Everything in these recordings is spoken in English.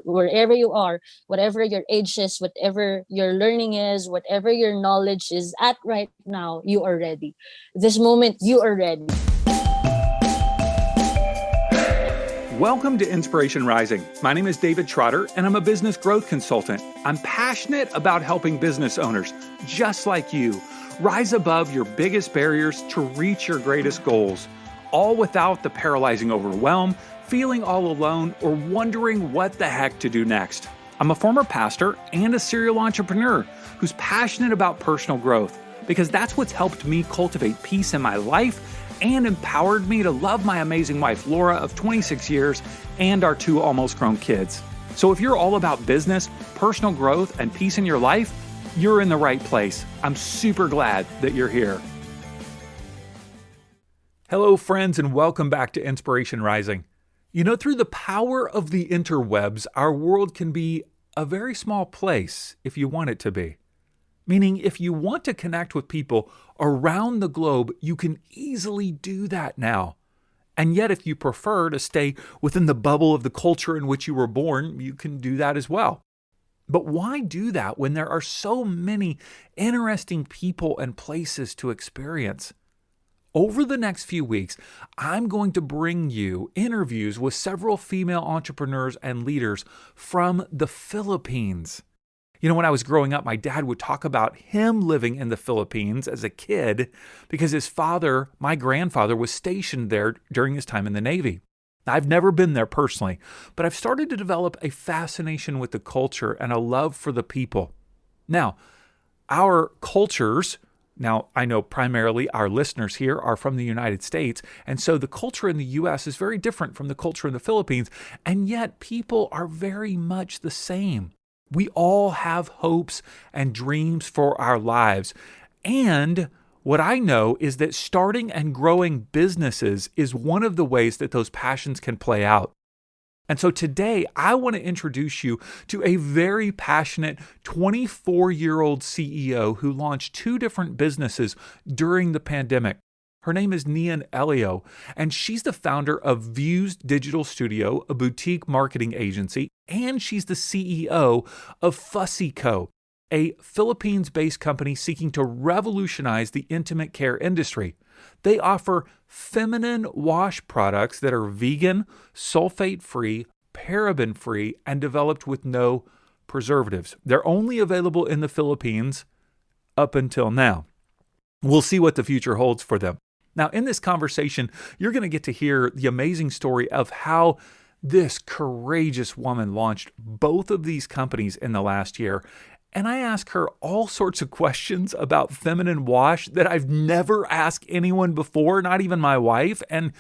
wherever you are, whatever your age is, whatever your learning is, whatever your knowledge is at right now, you are ready. This moment, you are ready. Welcome to Inspiration Rising. My name is David Trotter, and I'm a business growth consultant. I'm passionate about helping business owners, just like you, rise above your biggest barriers to reach your greatest goals, all without the paralyzing overwhelm, feeling all alone, or wondering what the heck to do next. I'm a former pastor and a serial entrepreneur who's passionate about personal growth because that's what's helped me cultivate peace in my life and empowered me to love my amazing wife, Laura, of 26 years, and our 2 almost grown kids. So if you're all about business, personal growth, and peace in your life, you're in the right place. I'm super glad that you're here. Hello, friends, and welcome back to Inspiration Rising. You know, through the power of the interwebs, our world can be a very small place if you want it to be. Meaning, if you want to connect with people around the globe, you can easily do that now. And yet, if you prefer to stay within the bubble of the culture in which you were born, you can do that as well. But why do that when there are so many interesting people and places to experience? Over the next few weeks, I'm going to bring you interviews with several female entrepreneurs and leaders from the Philippines. You know, when I was growing up, my dad would talk about him living in the Philippines as a kid because his father, my grandfather, was stationed there during his time in the Navy. I've never been there personally, but I've started to develop a fascination with the culture and a love for the people. Now, our cultures, now I know primarily our listeners here are from the United States, and so the culture in the U.S. is very different from the culture in the Philippines, and yet people are very much the same. We all have hopes and dreams for our lives. And what I know is that starting and growing businesses is one of the ways that those passions can play out. And so today, I want to introduce you to a very passionate 24-year-old CEO who launched 2 different businesses during the pandemic. Her name is Nian Ellao, and she's the founder of Vyous Digital Studio, a boutique marketing agency, and she's the CEO of Fussy Co, a Philippines-based company seeking to revolutionize the intimate care industry. They offer feminine wash products that are vegan, sulfate-free, paraben-free, and developed with no preservatives. They're only available in the Philippines up until now. We'll see what the future holds for them. Now, in this conversation, you're going to get to hear the amazing story of how this courageous woman launched both of these companies in the last year. And I ask her all sorts of questions about feminine wash that I've never asked anyone before, not even my wife. And,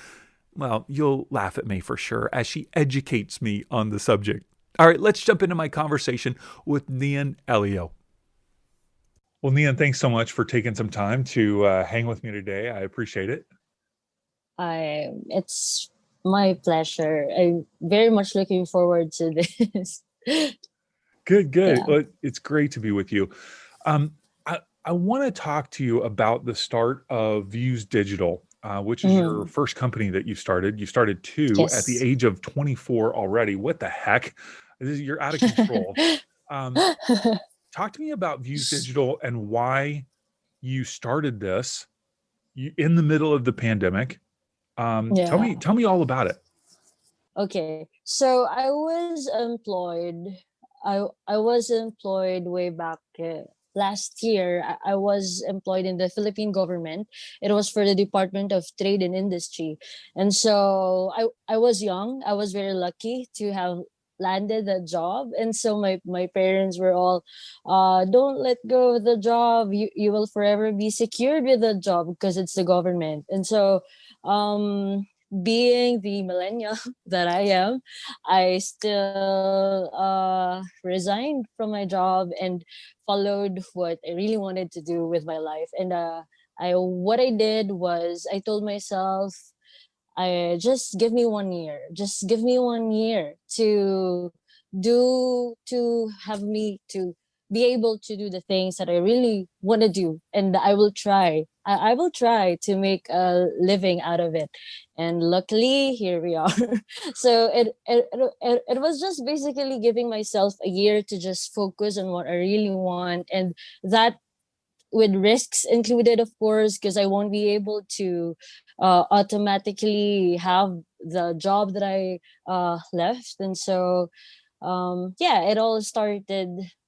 well, you'll laugh at me for sure as she educates me on the subject. All right, let's jump into my conversation with Nian Ellao. Well, Nian, thanks so much for taking some time to hang with me today. I appreciate it. It's my pleasure. I'm very much looking forward to this. Good. Yeah. Well, it's great to be with you. I want to talk to you about the start of Vyous Digital, which is your first company that you started. You started 2 at the Yes. age of 24 already. What the heck? You're out of control. Talk to me about Vyous Digital and why you started this in the middle of the pandemic. Tell me all about it. Okay. So I was employed. I was employed way back last year. I was employed in the Philippine government. It was for the Department of Trade and Industry. And so I was young. I was very lucky to have landed the job, and so my parents were all don't let go of the job. You will forever be secured with the job because it's the government. And so being the millennial that I am, I still resigned from my job and followed what I really wanted to do with my life. And what I did was I told myself, I just give me 1 year. Just give me 1 year to have me to be able to do the things that I really want to do, and I will try. I will try to make a living out of it. And luckily, here we are. So it was just basically giving myself a year to just focus on what I really want. And that with risks included, of course, because I won't be able to automatically have the job that I left. And so, yeah, it all started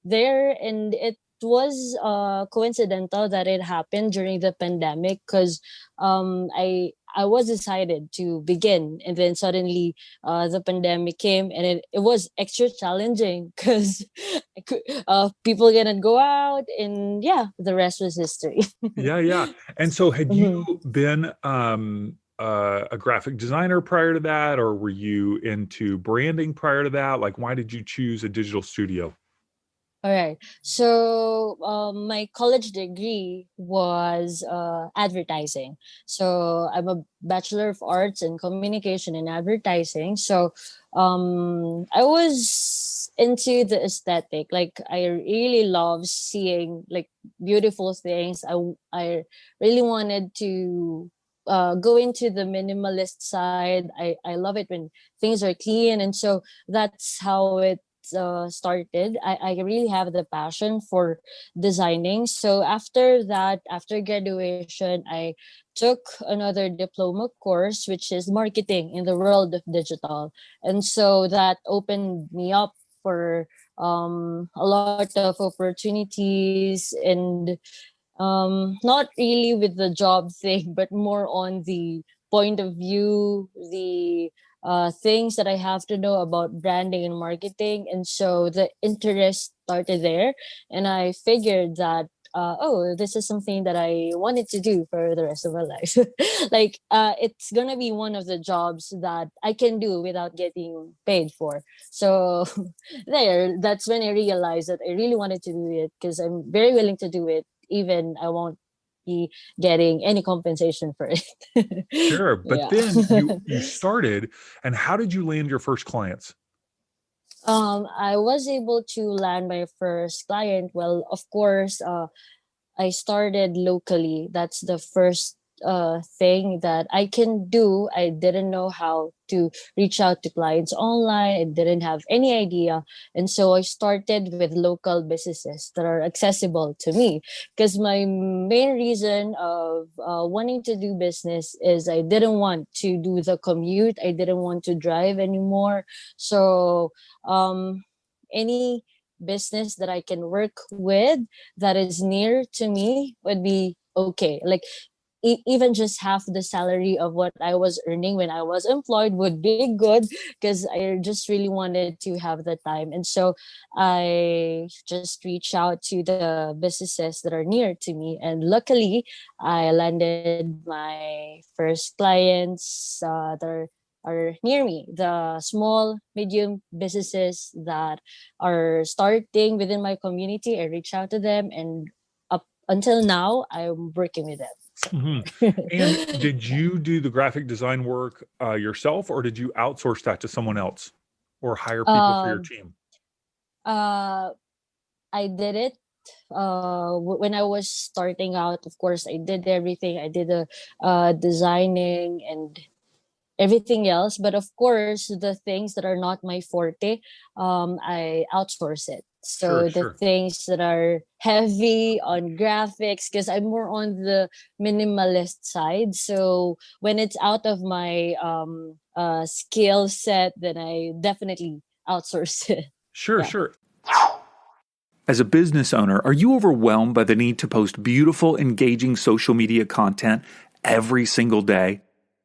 there. And it was coincidental that it happened during the pandemic because I was decided to begin, and then suddenly the pandemic came, and it was extra challenging because people cannot go out, and yeah, the rest was history. Yeah, yeah. And so had Mhm. you been a graphic designer prior to that, or were you into branding prior to that? Like, why did you choose a digital studio? All right. So my college degree was advertising. So I'm a Bachelor of Arts in Communication and Advertising. So I was into the aesthetic. Like I really love seeing like beautiful things. I really wanted to go into the minimalist side. I love it when things are clean, and so that's how it started. I really have the passion for designing. So after that, after graduation, I took another diploma course, which is marketing in the world of digital. And so that opened me up for a lot of opportunities, and not really with the job thing, but more on the point of view, the things that I have to know about branding and marketing. And so the interest started there. And I figured that, oh, this is something that I wanted to do for the rest of my life. Like, it's going to be one of the jobs that I can do without getting paid for. So that's when I realized that I really wanted to do it because I'm very willing to do it, even I won't be getting any compensation for it. Sure. But Yeah. then you started, and how did you land your first clients? I was able to land my first client. Well, of course, I started locally. That's the first thing that I can do. I didn't know how to reach out to clients online. I didn't have any idea. And so I started with local businesses that are accessible to me. Because my main reason of wanting to do business is I didn't want to do the commute. I didn't want to drive anymore. So any business that I can work with that is near to me would be okay. Like even just half the salary of what I was earning when I was employed would be good because I just really wanted to have the time. And so I just reached out to the businesses that are near to me. And luckily, I landed my first clients are near me, the small, medium businesses that are starting within my community. I reach out to them, and up until now, I'm working with them. Mhm. So. And did you do the graphic design work yourself, or did you outsource that to someone else or hire people for your um, team? uh, I did it when I was starting out. Of course, I did everything. I did the designing and everything else, but of course the things that are not my forte, I outsource it. Sure, So the sure. things that are heavy on graphics, because I'm more on the minimalist side, so when it's out of my skill set, then I definitely outsource it. Sure, Yeah. sure. As a business owner, are you overwhelmed by the need to post beautiful, engaging social media content every single day?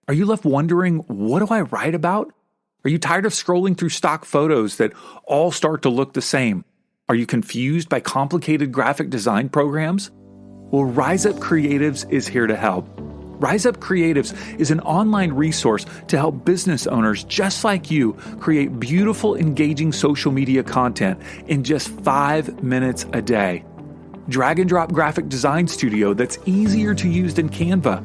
Are you left wondering, what do I write about? Are you tired of scrolling through stock photos that all start to look the same? Are you confused by complicated graphic design programs? Well, Rise Up Creatives is here to help. Rise Up Creatives is an online resource to help business owners just like you create beautiful, engaging social media content in just 5 minutes a day. Drag and drop graphic design studio that's easier to use than Canva.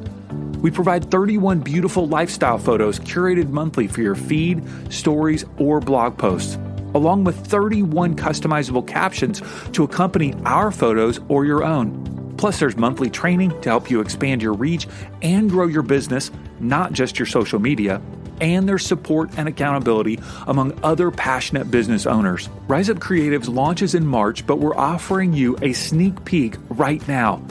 We provide 31 beautiful lifestyle photos curated monthly for your feed, stories, or blog posts, along with 31 customizable captions to accompany our photos or your own. Plus, there's monthly training to help you expand your reach and grow your business, not just your social media. And there's support and accountability among other passionate business owners. Rise Up Creatives launches in March, but we're offering you a sneak peek right now.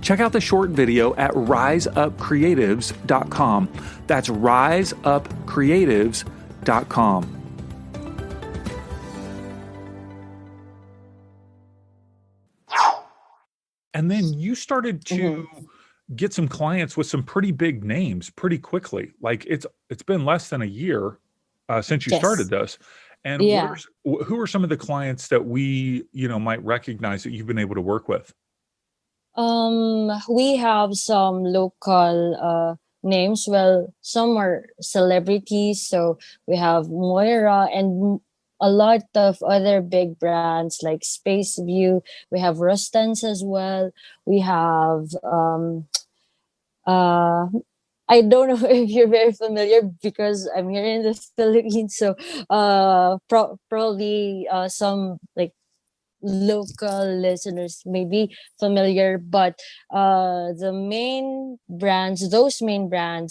Check out the short video at riseupcreatives.com. That's riseupcreatives.com. And then you started to get some clients with some pretty big names pretty quickly. Like it's been less than a year since you started this. And who are some of the clients that we, might recognize that you've been able to work with? We have some local names. Well, some are celebrities. So we have Moira and a lot of other big brands like Space View. We have Rustans as well. We have I don't know if you're very familiar because I'm here in the Philippines. So probably some like local listeners may be familiar, but those main brands,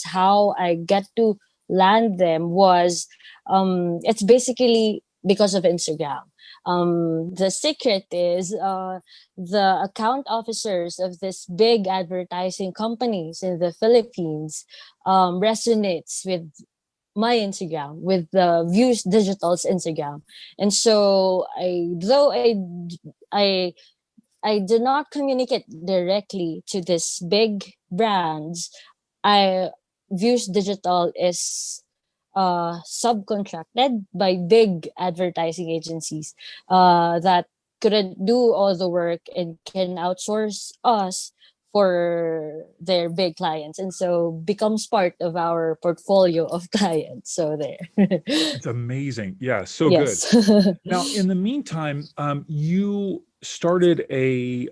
how I get to land them was it's basically because of Instagram. The secret is the account officers of this big advertising companies in the Philippines resonates with my Instagram, with the Vyous Digital's Instagram. And so I do not communicate directly to this big brands. Vyous Digital is subcontracted by big advertising agencies that couldn't do all the work and can outsource us for their big clients, and so becomes part of our portfolio of clients. So there. It's amazing. Yeah, so good. Now, in the meantime, you started a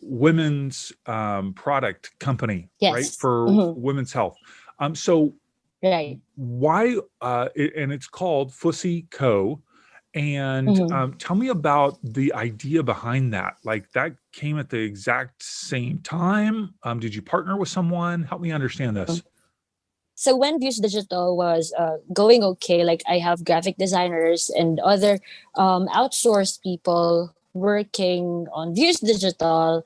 women's product company, right, for women's health. So why? And it's called Fussy Co. And tell me about the idea behind that. Like that came at the exact same time. Did you partner with someone? Help me understand this. So when Vyous Digital was going okay, like I have graphic designers and other outsourced people working on Vyous Digital,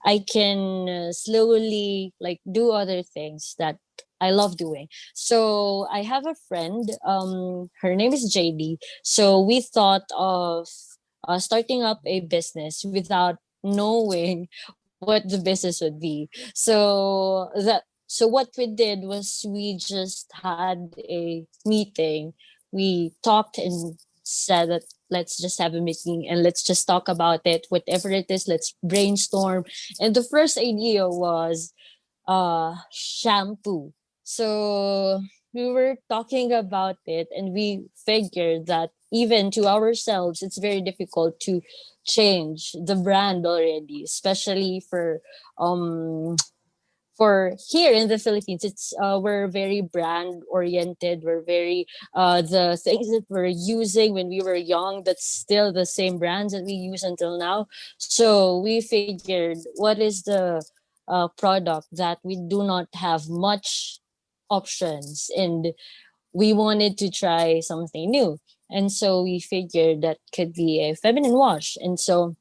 I can slowly like do other things that I love doing. So I have a friend, her name is JD. So we thought of starting up a business without knowing what the business would be. So what we did was we just had a meeting. We talked and said that let's just have a meeting and let's just talk about it. Whatever it is, let's brainstorm. And the first idea was shampoo. So we were talking about it and we figured that even to ourselves, it's very difficult to change the brand already, especially for here in the Philippines. It's we're very brand oriented. We're very the things that we're using when we were young, that's still the same brands that we use until now. So we figured, what is the product that we do not have much options, and we wanted to try something new. And so we figured that could be a feminine wash. And so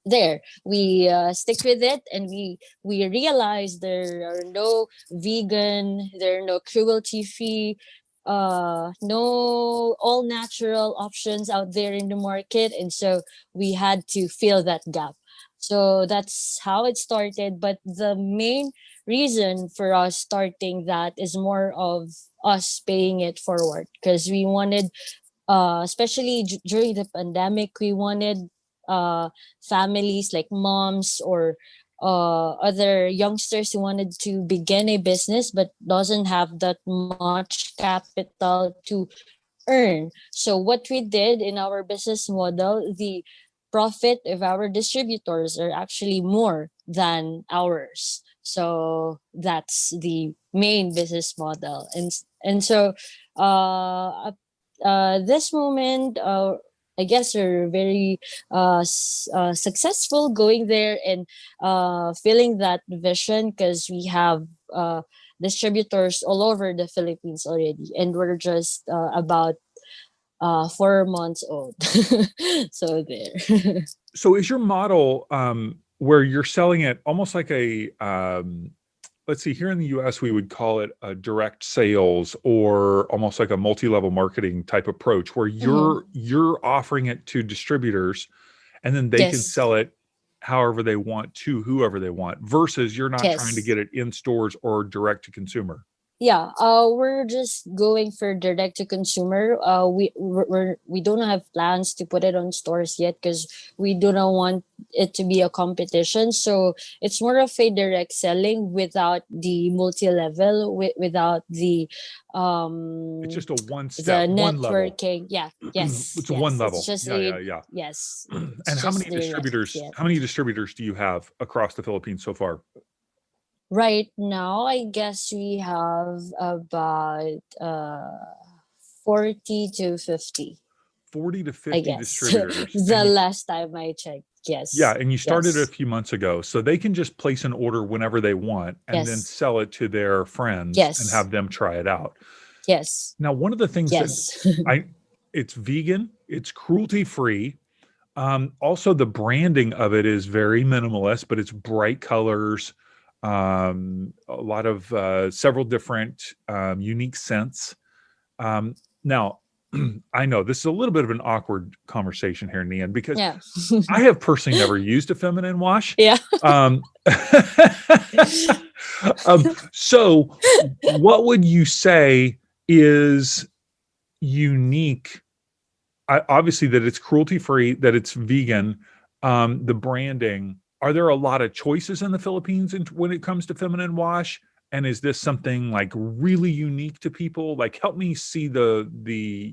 there we stick with it, and we realize there are no vegan, there are no cruelty free, no all natural options out there in the market, and so we had to fill that gap. So that's how it started. But the main reason for us starting that is more of us paying it forward, because we wanted especially during the pandemic, we wanted families like moms or other youngsters who wanted to begin a business but doesn't have that much capital to earn. So what we did in our business model, the profit of our distributors are actually more than ours. So that's the main business model. And so this moment, I guess we're very successful going there and feeling that vision, because we have distributors all over the Philippines already, and we're just about 4 months old. So there. So is your model where you're selling it almost like a let's see, here in the US, we would call it a direct sales, or almost like a multi-level marketing type approach, where Mhm. you're offering it to distributors and then they can Yes. sell it however they want to whoever they want, versus you're not trying to Yes. get it in stores or direct to consumer. Yeah, we're just going for direct to consumer. We don't have plans to put it on stores yet, because we do not want it to be a competition. So it's more of a direct selling without the multi level, without It's just a one the step, one level. networking. Yeah, yes, It's one yes. It's level. just Yeah, yeah, a yeah. yes. And It's just direct. Yeah. how many distributors do you have across the Philippines so far? Right now, I guess we have about 40 to 50, 40 to I 50 guess. distributors. The last time I checked. Yeah, Yes. and you started a Yes. few months ago, so they can just place an order whenever they want and then Yes. sell it to their friends and Yes. have them try it out. Yes. Now, one of the things that Yes. I it's vegan, it's cruelty free. Also, the branding of it is very minimalist, but it's bright colors, a lot of several different unique scents. Now, I know this is a little bit of an awkward conversation here, Nian, because Yeah. I have personally never used a feminine wash. Yeah. Um, so, what would you say is unique? Obviously, that it's cruelty free, that it's vegan, the branding. Are there a lot of choices in the Philippines when it comes to feminine wash? And is this something like really unique to people? Like, help me see the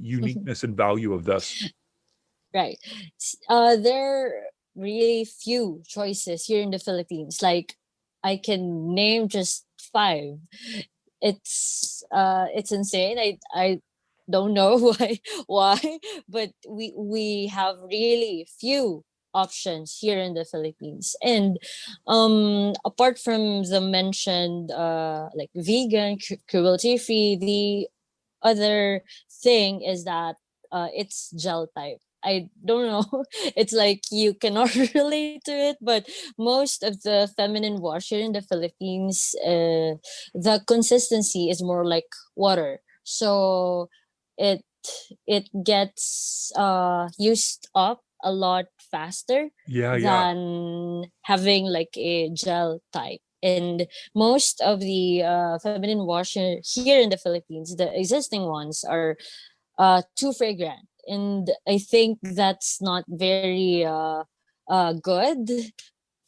uniqueness and value of this. Right. There are really few choices here in the Philippines. Like, I can name just five. It's insane. I don't know why, but we have really few options here in the Philippines. And apart from the mentioned like vegan, cruelty free, the other thing is that it's gel type. I don't know. It's like you cannot relate to it, but most of the feminine wash here in the Philippines, the consistency is more like water. So it it gets used up a lot faster Yeah, yeah. than having like a gel type. And most of the feminine washer here in the Philippines, the existing ones are too fragrant, and I think that's not very good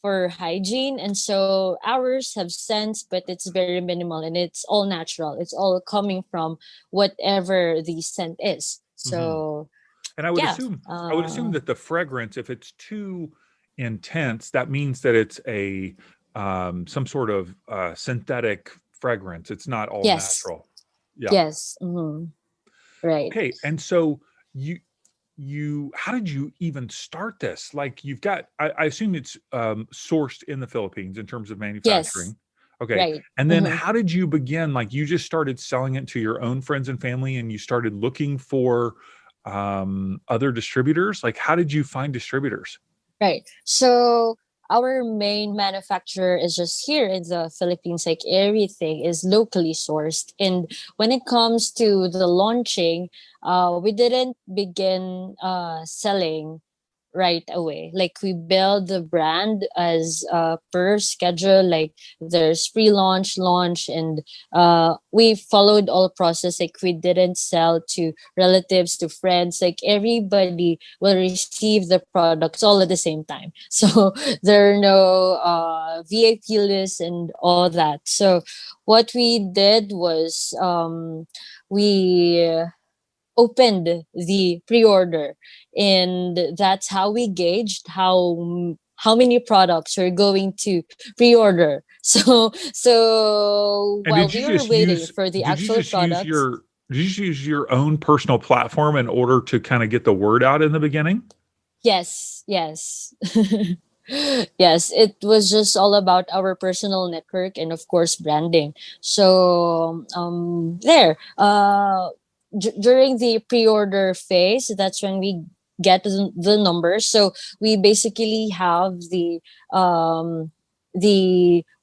for hygiene. And so ours have scents, but it's very minimal and it's all natural. It's all coming from whatever the scent is. Mhm. So And yeah, I would assume that the fragrance, if it's too intense, that means that it's a some sort of synthetic fragrance. It's not all yes, natural. Yeah. yes, right. Okay. And so you how did you even start this? Like, you've got, I assume it's sourced in the Philippines in terms of Yes, manufacturing. Okay. right. And then how did you begin? Like, you just started selling it to your own friends and family, and you started looking for other distributors? Like, how did you find distributors? Right. So our main manufacturer is just here in the Philippines. Like, everything is locally sourced. And when it comes to the launching, we didn't begin selling right away. Like, we build the brand as per schedule. Like, there's pre-launch, launch, and we followed all process. Like, we didn't sell to relatives, to friends. Like, everybody will receive the products all at the same time. So there are no VIP lists and all that. So what we did was we opened the pre-order, and that's how we gauged how many products we're going to pre-order. So And while we were waiting for the did you actual just use products. Did you use your own personal platform in order to kind of get the word out in the beginning? Yes, yes. Yes, it was just all about our personal network and of course branding. So there during the pre-order phase, that's when we get the numbers. So we basically have the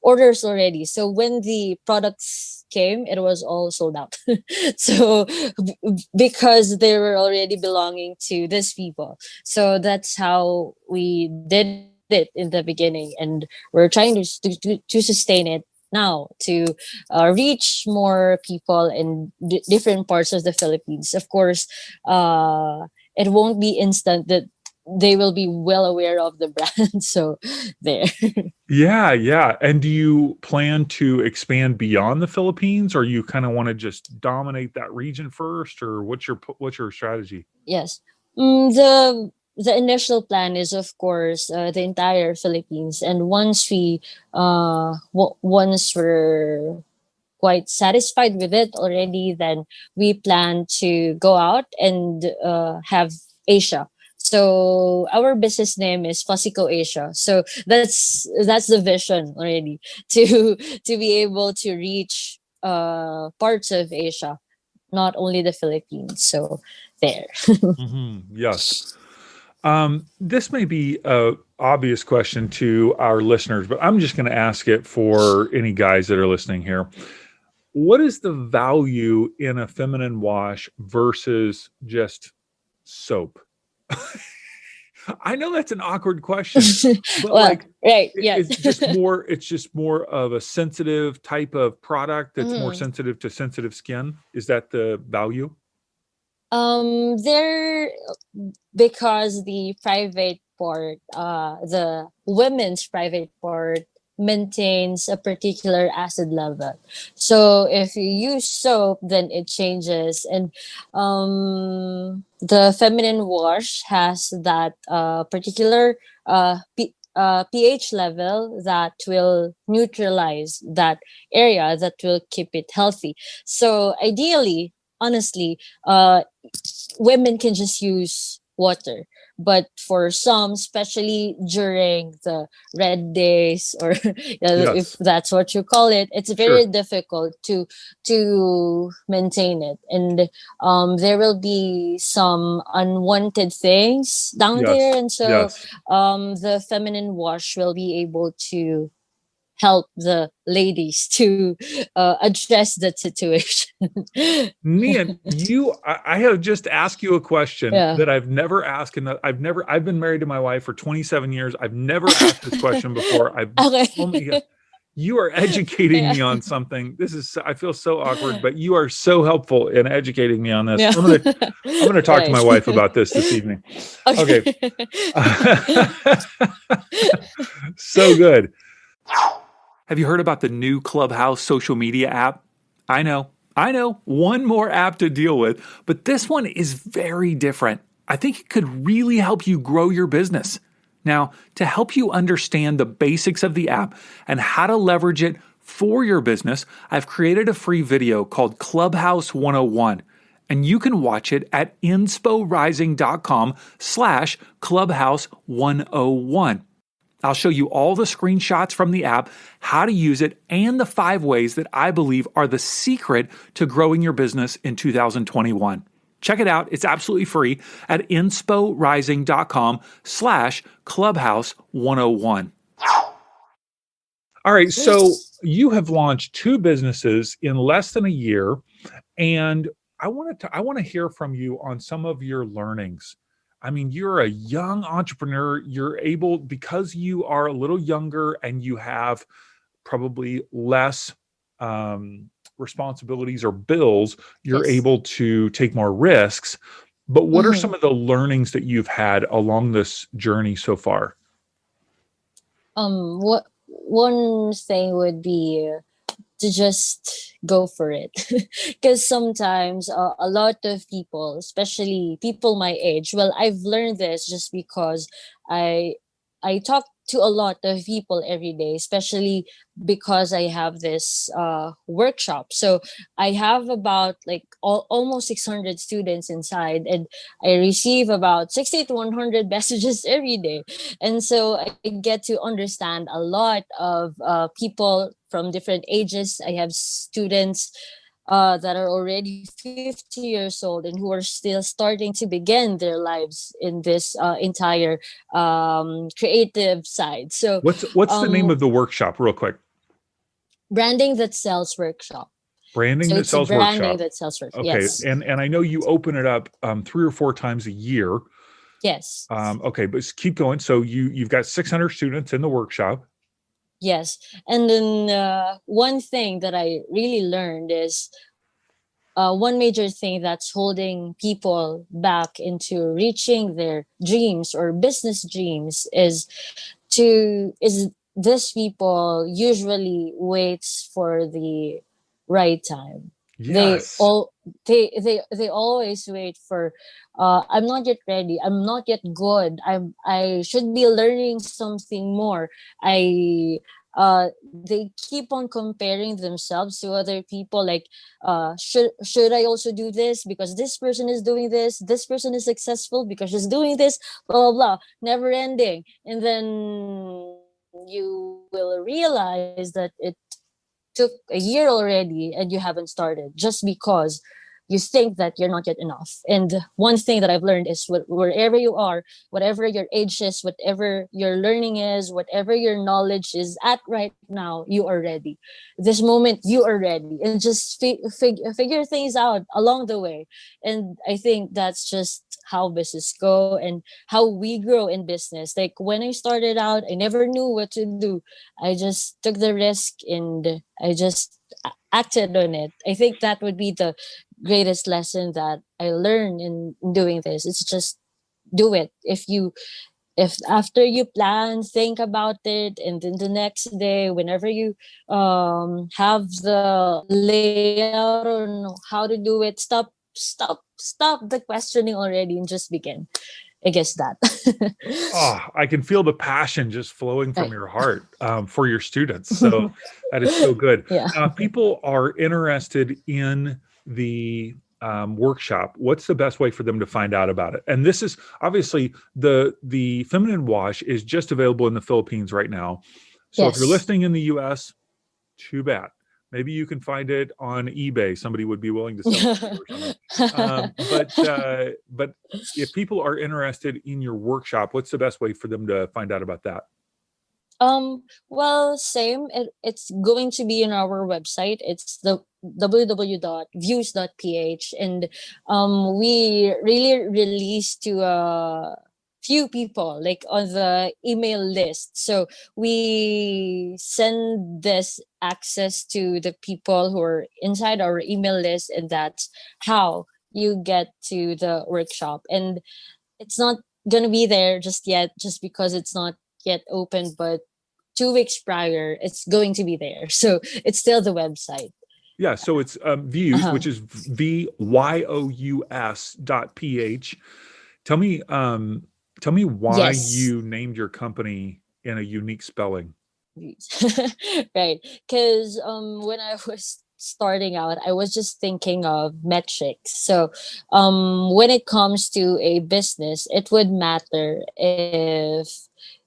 orders already. So when the products came, it was all sold out. So because they were already belonging to these people. So that's how we did it in the beginning, and we're trying to sustain it now to reach more people in different parts of the Philippines. Of course, it won't be instant that they will be well aware of the brand. So there. Yeah, yeah. And do you plan to expand beyond the Philippines, or you kind of want to just dominate that region first, or what's your strategy? Yes. The initial plan is of course the entire Philippines, and once we're quite satisfied with it already, then we plan to go out and have Asia. So our business name is Fussy Co Asia. So that's the vision already to to be able to reach parts of Asia, not only the Philippines. So there. Yes. This may be a obvious question to our listeners, but I'm just going to ask it for any guys that are listening here. What is the value in a feminine wash versus just soap? I know that's an awkward question, but Well, like right, yes. it's just more of a sensitive type of product that's more Mhm. sensitive to sensitive skin. Is that the value? There, because the private part, the women's private part maintains a particular acid level. So if you use soap, then it changes, and the feminine wash has that particular pH level that will neutralize that area, that will keep it healthy. So ideally, honestly, women can just use water, but for some, especially during the red days, or yeah, if Yes. that's what you call it, it's very Sure. difficult to maintain it, and there will be some unwanted things down Yes. there, and so Yes. the feminine wash will be able to help the ladies to address that situation. Nian, I have just asked you a question Yeah. that I've never asked, and I've been married to my wife for 27 years. I've never asked this question before. I've only, Okay. you are educating Yeah. me on something. I feel so awkward, but you are so helpful in educating me on this. Yeah. I'm going to talk to Right. my wife about this evening. Okay. Okay. So good. Have you heard about the new Clubhouse social media app? I know, one more app to deal with, but this one is very different. I think it could really help you grow your business. Now, to help you understand the basics of the app and how to leverage it for your business, I've created a free video called Clubhouse 101, and you can watch it at insporising.com/Clubhouse 101. I'll show you all the screenshots from the app, how to use it, and the 5 ways that I believe are the secret to growing your business in 2021. Check it out. It's absolutely free at insporising.com/Clubhouse 101. All right. So you have launched 2 businesses in less than a year, and I want to hear from you on some of your learnings. I mean, you're a young entrepreneur. You're able, because you are a little younger and you have probably less responsibilities or bills, you're Yes. able to take more risks. But what are some Mhm. of the learnings that you've had along this journey so far? What one thing would be to just go for it, because sometimes a lot of people, especially people my age, well, I've learned this just because i I talk to a lot of people every day, especially because I have this workshop. So I have about like almost 600 students inside, and I receive about 60 to 100 messages every day. And so I get to understand a lot of people from different ages. I have students that are already 50 years old and who are still starting to begin their lives in this entire creative side. So, What's the name um, of the workshop, real quick? branding that sells workshop. Branding So that it's a sells branding workshop. that sells workshop. Okay, Yes, and I know you open it up 3 or 4 times a year. yes, Okay, but keep going. So you've got 600 students in the workshop. yes. And then one thing that I really learned is one major thing that's holding people back into reaching their dreams or business dreams is this people usually waits for the right time. They Yes. all they always wait for I'm not yet ready, I'm not yet good, I should be learning something more. I they keep on comparing themselves to other people, like should I also do this because this person is doing this person is successful because she's doing this, blah blah blah, never ending. And then you will realize that it took a year already and you haven't started just because you think that you're not yet enough. And one thing that I've learned is wherever you are, whatever your age is, whatever your learning is, whatever your knowledge is at right now, you are ready. This moment, you are ready. And just figure things out along the way. And I think that's just how business go and how we grow in business. Like when I started out, I never knew what to do. I just took the risk and I just acted on it. I think that would be the greatest lesson that I learned in doing this. It's just do it. If after you plan, think about it, and then the next day, whenever you have the layout on how to do it, stop the questioning already and just begin. I guess that. Oh, I can feel the passion just flowing Right. from your heart for your students. So that is so good. Yeah. Now, if people are interested in the workshop, what's the best way for them to find out about it? And this is obviously the feminine wash is just available in the Philippines right now. So if you're Yes. listening in the US, too bad. Maybe you can find it on eBay. Somebody would be willing to sell it to you or something. But if people are interested in your workshop, what's the best way for them to find out about that? Well, same. It's going to be on our website. It's the www.vyous.ph, and we really release to few people like on the email list. So we send this access to the people who are inside our email list, and that's how you get to the workshop. And it's not gonna be there just yet, just because it's not yet open, but 2 weeks prior it's going to be there. So it's still the website. Yeah, so it's Vyous, Uh-huh. which is VYOUS.ph. Tell me, tell me why Yes. you named your company in a unique spelling. Right, because when I was starting out, I was just thinking of metrics. So when it comes to a business, it would matter if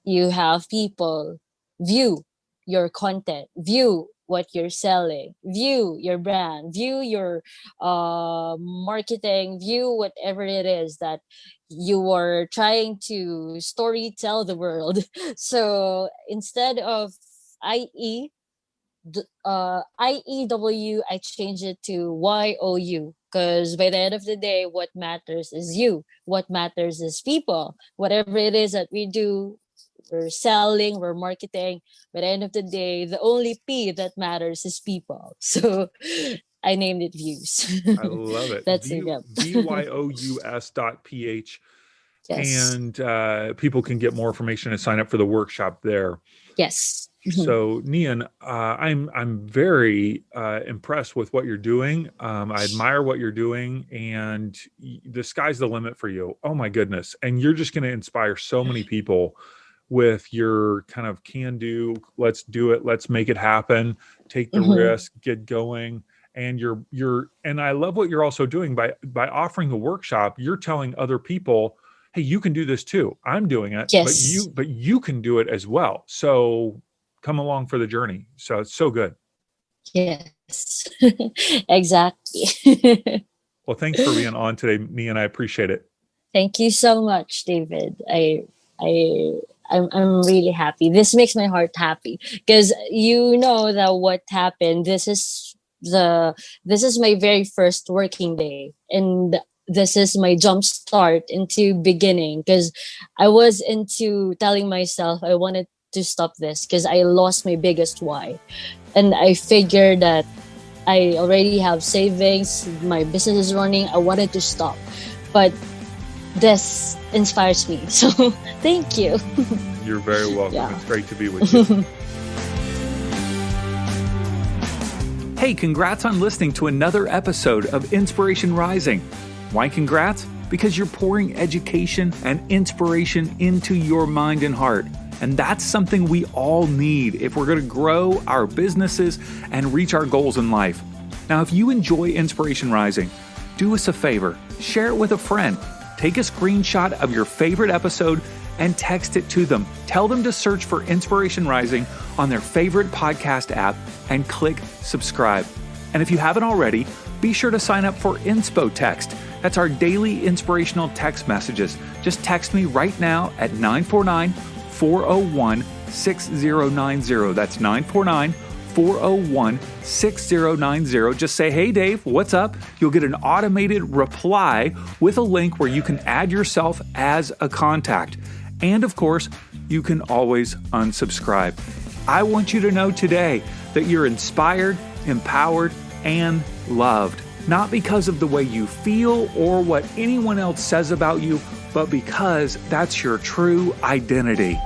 you have people view your content, view what you're selling, view your brand, view your marketing, view whatever it is that you are trying to story tell the world. So instead of IE, IEW, I change it to YOU. Because by the end of the day, what matters is you. What matters is people. Whatever it is that we do, we're selling, we're marketing. By the end of the day, the only P that matters is people. So I named it Views. I love it. That's it. Yep. VYOUS.ph. Yes. And people can get more information and sign up for the workshop there. Yes. So, Nian, I'm very impressed with what you're doing. I admire what you're doing, and the sky's the limit for you. Oh my goodness! And you're just going to inspire so many people with your kind of can do, let's do it, let's make it happen, take the Mm-hmm. risk, get going. And and I love what you're also doing by offering a workshop. You're telling other people, hey, you can do this too. I'm doing it, Yes. but you can do it as well. So come along for the journey. So it's so good. Yes. Exactly. Well, thanks for being on today, Nian. I appreciate it. Thank you so much, David. I'm really happy. This makes my heart happy because you know that what happened. This is my very first working day, and this is my jump start into beginning because I was into telling myself I wanted to stop this because I lost my biggest why, and I figured that I already have savings, my business is running. I wanted to stop, but this inspires me. So thank you. You're very welcome. Yeah. It's great to be with you. Hey, congrats on listening to another episode of Inspiration Rising. Why congrats? Because you're pouring education and inspiration into your mind and heart. And that's something we all need if we're going to grow our businesses and reach our goals in life. Now, if you enjoy Inspiration Rising, do us a favor, share it with a friend. Take a screenshot of your favorite episode and text it to them. Tell them to search for Inspiration Rising on their favorite podcast app and click subscribe. And if you haven't already, be sure to sign up for InspoText. That's our daily inspirational text messages. Just text me right now at 949-401-6090. That's 949-401-6090. Just say, hey, Dave, what's up? You'll get an automated reply with a link where you can add yourself as a contact. And of course, you can always unsubscribe. I want you to know today that you're inspired, empowered, and loved. Not because of the way you feel or what anyone else says about you, but because that's your true identity.